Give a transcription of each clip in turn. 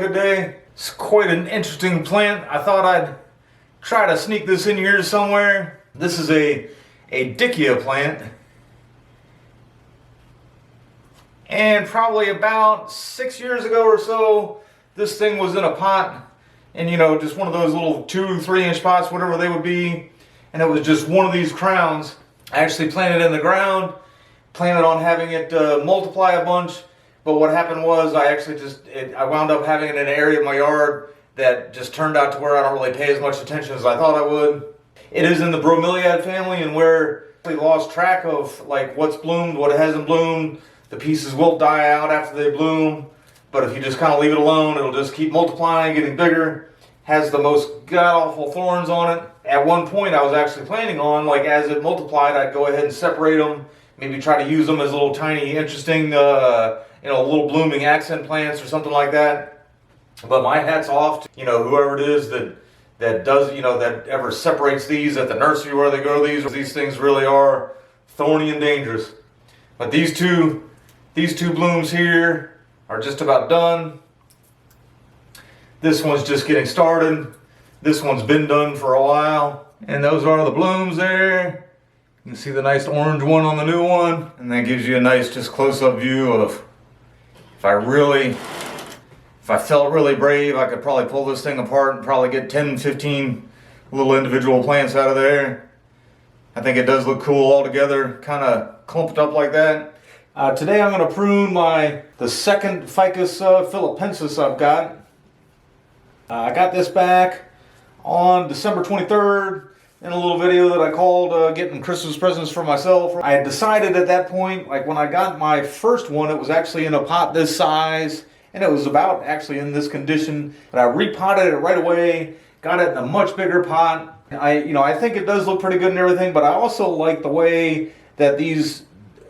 good day. It's quite an interesting plant. I thought I'd try to sneak this in here somewhere. This is a Dykia plant. And probably about 6 years ago or so, this thing was in a pot. And you know, just one of those little 2-3 inch pots, whatever they would be. And it was just one of these crowns. I actually planted it in the ground, planted on having it multiply a bunch. But what happened was I wound up having it in an area of my yard that just turned out to where I don't really pay as much attention as I thought I would. It is in the Bromeliad family, and where I lost track of like what's bloomed, what hasn't bloomed. The pieces will die out after they bloom, but if you just kind of leave it alone, it'll just keep multiplying, getting bigger. Has the most god-awful thorns on it. At one point, I was actually planning on, like as it multiplied, I'd go ahead and separate them, maybe try to use them as little tiny, interesting, little blooming accent plants or something like that. But my hat's off to, whoever it is that does, that ever separates these at the nursery where they grow these. These things really are thorny and dangerous. But these two blooms here are just about done. This one's just getting started. This one's been done for a while. And those are the blooms there. You can see the nice orange one on the new one. And that gives you a nice just close-up view of, if I felt really brave, I could probably pull this thing apart and probably get 10, 15 little individual plants out of there. I think it does look cool all together, kind of clumped up like that. Today I'm going to prune the second Ficus Philippinensis I've got. I got this back on December 23rd in a little video that I called Getting Christmas Presents for Myself. I had decided at that point, like when I got my first one, it was actually in a pot this size, and it was about actually in this condition, but I repotted it right away, got it in a much bigger pot. I think it does look pretty good and everything, but I also like the way that these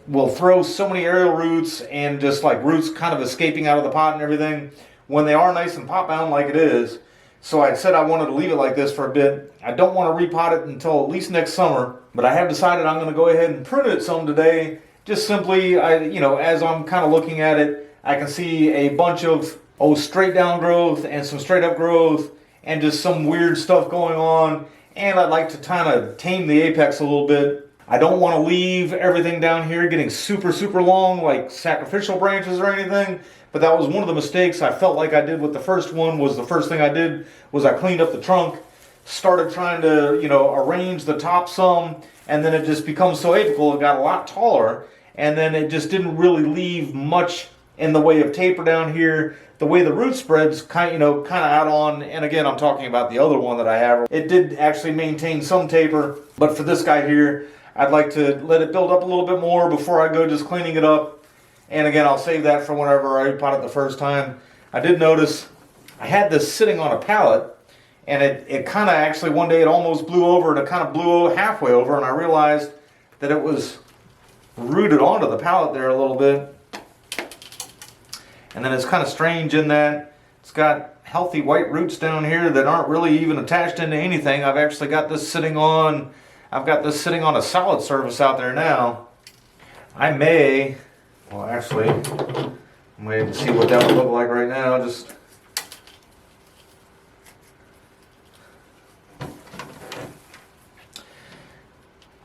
will throw so many aerial roots and just like roots kind of escaping out of the pot and everything when they are nice and pot bound like it is. So I said I wanted to leave it like this for a bit. I don't want to repot it until at least next summer, but I have decided I'm going to go ahead and prune it some today. Just simply, as I'm kind of looking at it, I can see a bunch of straight down growth and some straight up growth and just some weird stuff going on. And I'd like to kind of tame the apex a little bit. I don't want to leave everything down here getting super, super long like sacrificial branches or anything. But that was one of the mistakes I felt like I did with the first one. The first thing I did was I cleaned up the trunk, started trying to, arrange the top some, and then it just becomes so apical, it got a lot taller, and then it just didn't really leave much in the way of taper down here. The way the root spreads kind of out on, and again, I'm talking about the other one that I have. It did actually maintain some taper, but for this guy here, I'd like to let it build up a little bit more before I go just cleaning it up. And again, I'll save that for whenever I repot it the first time. I did notice I had this sitting on a pallet, and it kind of actually one day it almost blew over, and it kind of blew halfway over, and I realized that it was rooted onto the pallet there a little bit. And then it's kind of strange in that it's got healthy white roots down here that aren't really even attached into anything. I've actually got this sitting on a solid surface out there now. I'm waiting to see what that would look like right now.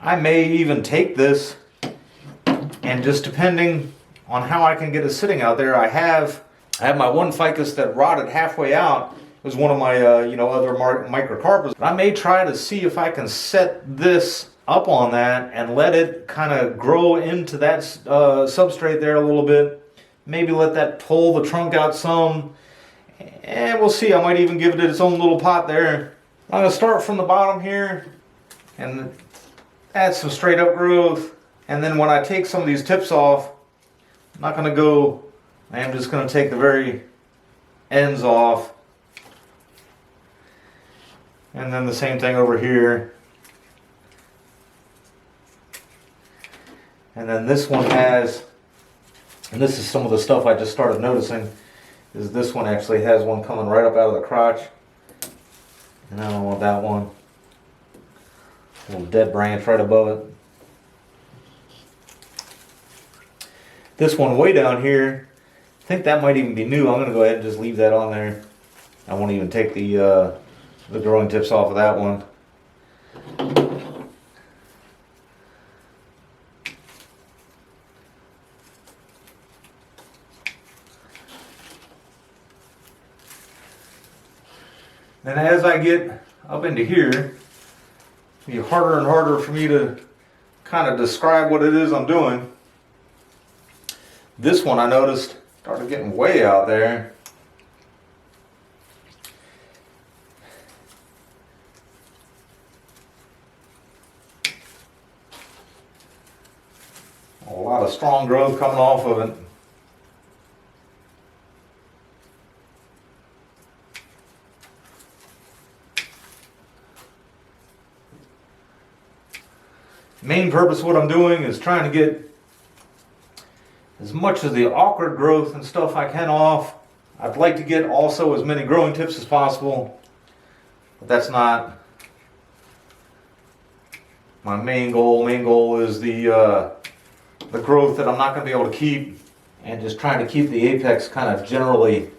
I may even take this, and just depending on how I can get it sitting out there, I have my one ficus that rotted halfway out. It was one of my other microcarpus. I may try to see if I can set this up on that and let it kind of grow into that substrate there a little bit. Maybe let that pull the trunk out some, and we'll see. I might even give it its own little pot there. I'm going to start from the bottom here and add some straight up growth, and then when I take some of these tips off, I am just going to take the very ends off, and then the same thing over here. And then this one has, and this is some of the stuff I just started noticing, is this one actually has one coming right up out of the crotch. And I don't want that one. A little dead branch right above it. This one way down here I think that might even be new. I'm going to go ahead and just leave that on there. I won't even take the growing tips off of that one. And as I get up into here, it'll be harder and harder for me to kind of describe what it is I'm doing. This one I noticed started getting way out there. A lot of strong growth coming off of it. Main purpose of what I'm doing is trying to get as much of the awkward growth and stuff I can off. I'd like to get also as many growing tips as possible, but that's not my main goal. Main goal is the growth that I'm not going to be able to keep, and just trying to keep the apex kind of generally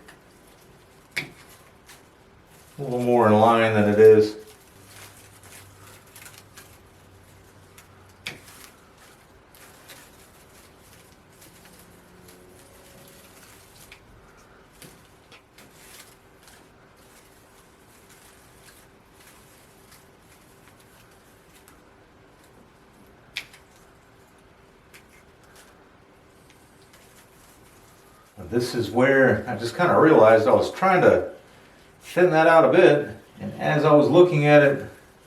a little more in line than it is. This is where I just kind of realized I was trying to thin that out a bit, and as I was looking at it,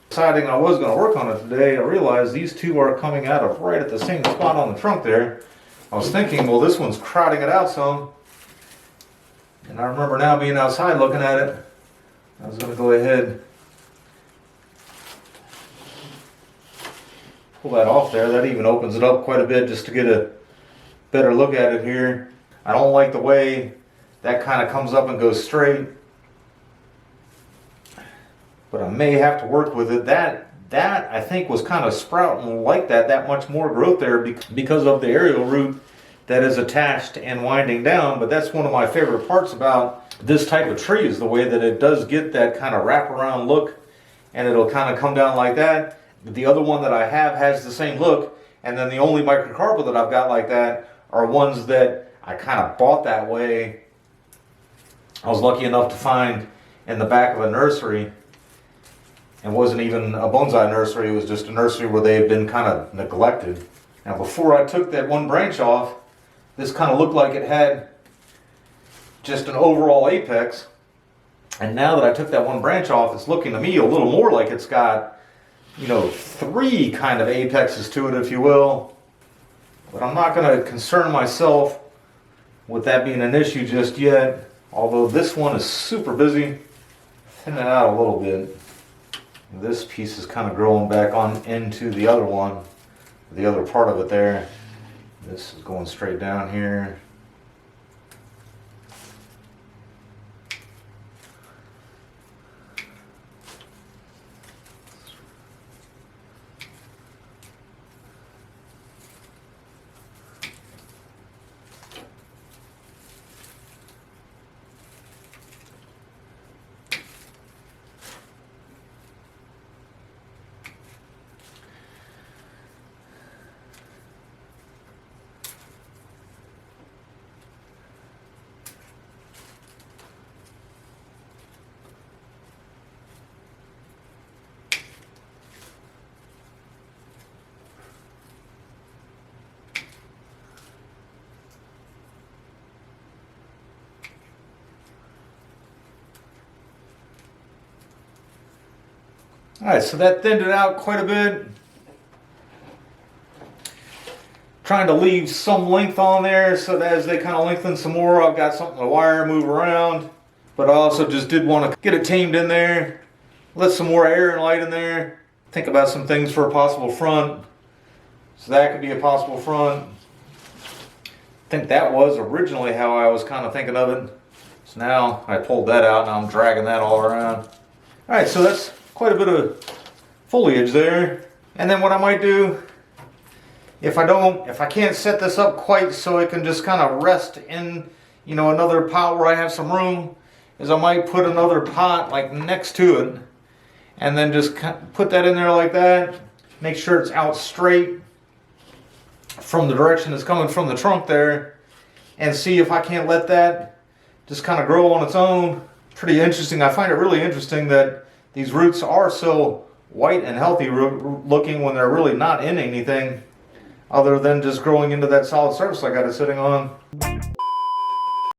deciding I was going to work on it today, I realized these two are coming out of right at the same spot on the trunk there. I was thinking, well, this one's crowding it out some, and I remember now being outside looking at it, I was going to go ahead pull that off there. That even opens it up quite a bit just to get a better look at it here. I don't like the way that kind of comes up and goes straight, but I may have to work with it. That I think was kind of sprouting like that much more growth there because of the aerial root that is attached and winding down. But that's one of my favorite parts about this type of tree, is the way that it does get that kind of wraparound look, and it'll kind of come down like that. The other one that I have has the same look, and then the only microcarpal that I've got like that are ones that I kind of bought that way. I was lucky enough to find in the back of a nursery. It wasn't even a bonsai nursery, it was just a nursery where they had been kind of neglected. Now before I took that one branch off, this kind of looked like it had just an overall apex. And now that I took that one branch off, it's looking to me a little more like it's got, you know, three kind of apexes to it, if you will. But I'm not going to concern myself with that being an issue just yet, although this one is super busy. Thin it out a little bit. This piece is kind of growing back on into the other one, the other part of it there. This is going straight down here. Alright, so that thinned it out quite a bit. Trying to leave some length on there so that as they kind of lengthen some more, I've got something to wire, move around. But I also just did want to get it tamed in there, let some more air and light in there. Think about some things for a possible front. So that could be a possible front. I think that was originally how I was kind of thinking of it. So now I pulled that out, and I'm dragging that all around. Alright, so that's quite a bit of foliage there. And then what I might do, if I can't set this up quite so it can just kind of rest in you know, another pot where I have some room is I might put another pot like next to it, and then just put that in there like that. Make sure it's out straight from the direction it's coming from the trunk there, and see if I can't let that just kind of grow on its own. Pretty interesting. I find it really interesting that these roots are so white and healthy looking when they're really not in anything other than just growing into that solid surface I got it sitting on.